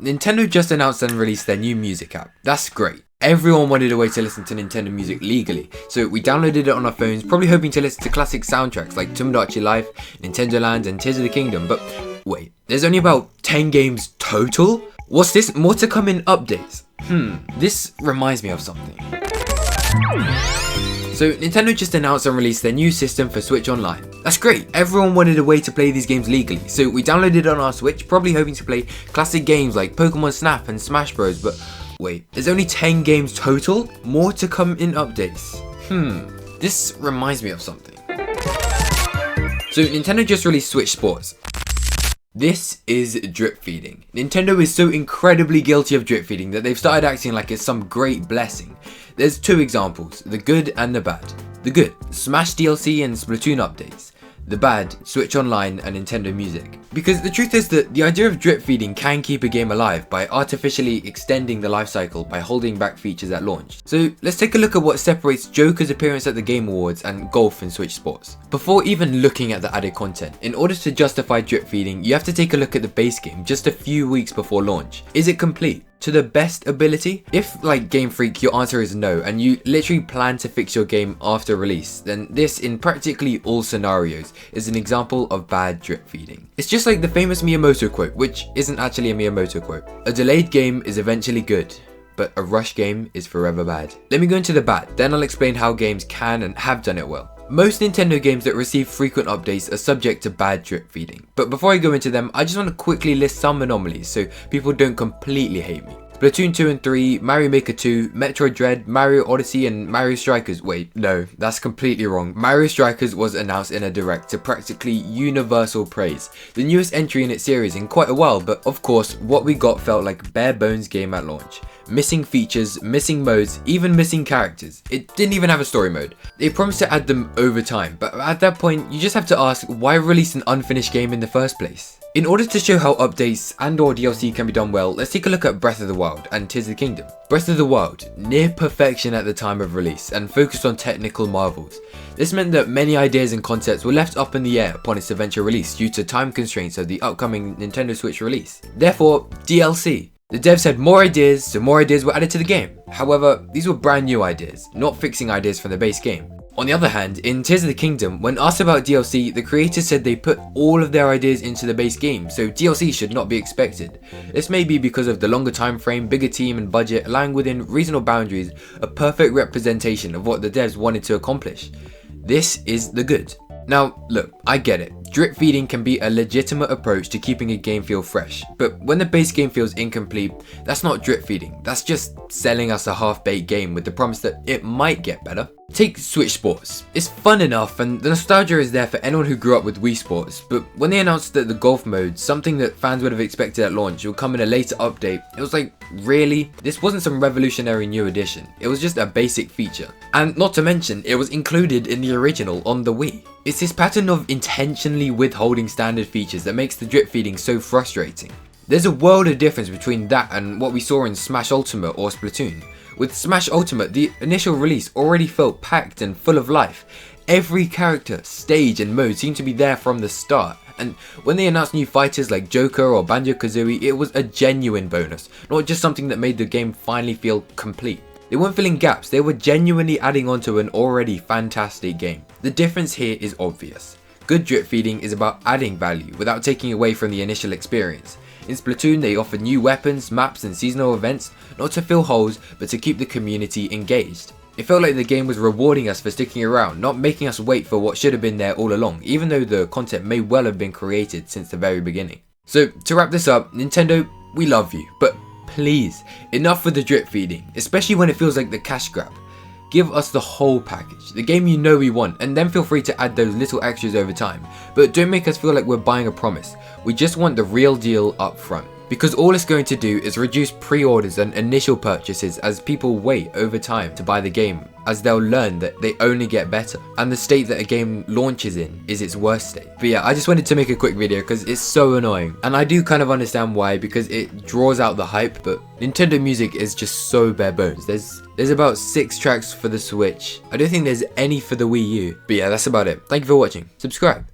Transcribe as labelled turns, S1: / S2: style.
S1: Nintendo just announced and released their new music app. That's great. Everyone wanted a way to listen to Nintendo music legally, so we downloaded it on our phones, probably hoping to listen to classic soundtracks like Tomodachi Life, Nintendo Land, and Tears of the Kingdom, but wait, there's only about 10 games total? What's this? More to come in updates? This reminds me of something. So Nintendo just announced and released their new system for Switch Online. That's great, everyone wanted a way to play these games legally, so we downloaded it on our Switch, probably hoping to play classic games like Pokemon Snap and Smash Bros, but wait, there's only 10 games total? More to come in updates. This reminds me of something. So Nintendo just released Switch Sports. This is drip feeding. Nintendo is so incredibly guilty of drip feeding that they've started acting like it's some great blessing. There's two examples, the good and the bad. The good, Smash DLC and Splatoon updates. The bad, Switch Online and Nintendo Music. Because the truth is that the idea of drip feeding can keep a game alive by artificially extending the life cycle by holding back features at launch. So let's take a look at what separates Joker's appearance at the Game Awards and golf in Switch Sports. Before even looking at the added content, in order to justify drip feeding, you have to take a look at the base game just a few weeks before launch. Is it complete? To the best ability? If, like Game Freak, your answer is no, and you literally plan to fix your game after release, then this, in practically all scenarios, is an example of bad drip feeding. It's just like the famous Miyamoto quote, which isn't actually a Miyamoto quote. A delayed game is eventually good, but a rush game is forever bad. Let me go into the bad, then I'll explain how games can and have done it well. Most Nintendo games that receive frequent updates are subject to bad drip feeding, but before I go into them, I just want to quickly list some anomalies so people don't completely hate me. Splatoon 2 and 3, Mario Maker 2, Metroid Dread, Mario Odyssey and Mario Strikers. Wait, no, that's completely wrong. Mario Strikers was announced in a direct to practically universal praise. The newest entry in its series in quite a while, but of course, what we got felt like a bare bones game at launch. Missing features, missing modes, even missing characters. It didn't even have a story mode. They promised to add them over time, but at that point, you just have to ask, why release an unfinished game in the first place? In order to show how updates and or DLC can be done well, let's take a look at Breath of the Wild and Tears of the Kingdom. Breath of the Wild, near perfection at the time of release and focused on technical marvels. This meant that many ideas and concepts were left up in the air upon its eventual release due to time constraints of the upcoming Nintendo Switch release. Therefore, DLC. The devs had more ideas, so more ideas were added to the game. However, these were brand new ideas, not fixing ideas from the base game. On the other hand, in Tears of the Kingdom, when asked about DLC, the creators said they put all of their ideas into the base game, so DLC should not be expected. This may be because of the longer time frame, bigger team and budget, allowing within reasonable boundaries a perfect representation of what the devs wanted to accomplish. This is the good. Now, look, I get it. Drip feeding can be a legitimate approach to keeping a game feel fresh, but when the base game feels incomplete, that's not drip feeding, that's just selling us a half-baked game with the promise that it might get better. Take Switch Sports. It's fun enough and the nostalgia is there for anyone who grew up with Wii Sports, but when they announced that the golf mode, something that fans would have expected at launch, would come in a later update, it was like, really? This wasn't some revolutionary new addition, it was just a basic feature. And not to mention, it was included in the original on the Wii. It's this pattern of intentionally withholding standard features that makes the drip feeding so frustrating. There's a world of difference between that and what we saw in Smash Ultimate or Splatoon. With Smash Ultimate, the initial release already felt packed and full of life. Every character, stage and mode seemed to be there from the start, and when they announced new fighters like Joker or Banjo-Kazooie, it was a genuine bonus, not just something that made the game finally feel complete. They weren't filling gaps, they were genuinely adding on to an already fantastic game. The difference here is obvious. Good drip feeding is about adding value without taking away from the initial experience. In Splatoon, they offered new weapons, maps and seasonal events, not to fill holes, but to keep the community engaged. It felt like the game was rewarding us for sticking around, not making us wait for what should have been there all along, even though the content may well have been created since the very beginning. So, to wrap this up, Nintendo, we love you, but please, enough with the drip feeding, especially when it feels like the cash grab. Give us the whole package, the game you know we want, and then feel free to add those little extras over time. But don't make us feel like we're buying a promise. We just want the real deal up front. Because all it's going to do is reduce pre-orders and initial purchases as people wait over time to buy the game, as they'll learn that they only get better. And the state that a game launches in is its worst state. But yeah, I just wanted to make a quick video because it's so annoying. And I do kind of understand why, because it draws out the hype, but Nintendo Music is just so bare bones. There's about 6 tracks for the Switch. I don't think there's any for the Wii U. But yeah, that's about it. Thank you for watching. Subscribe.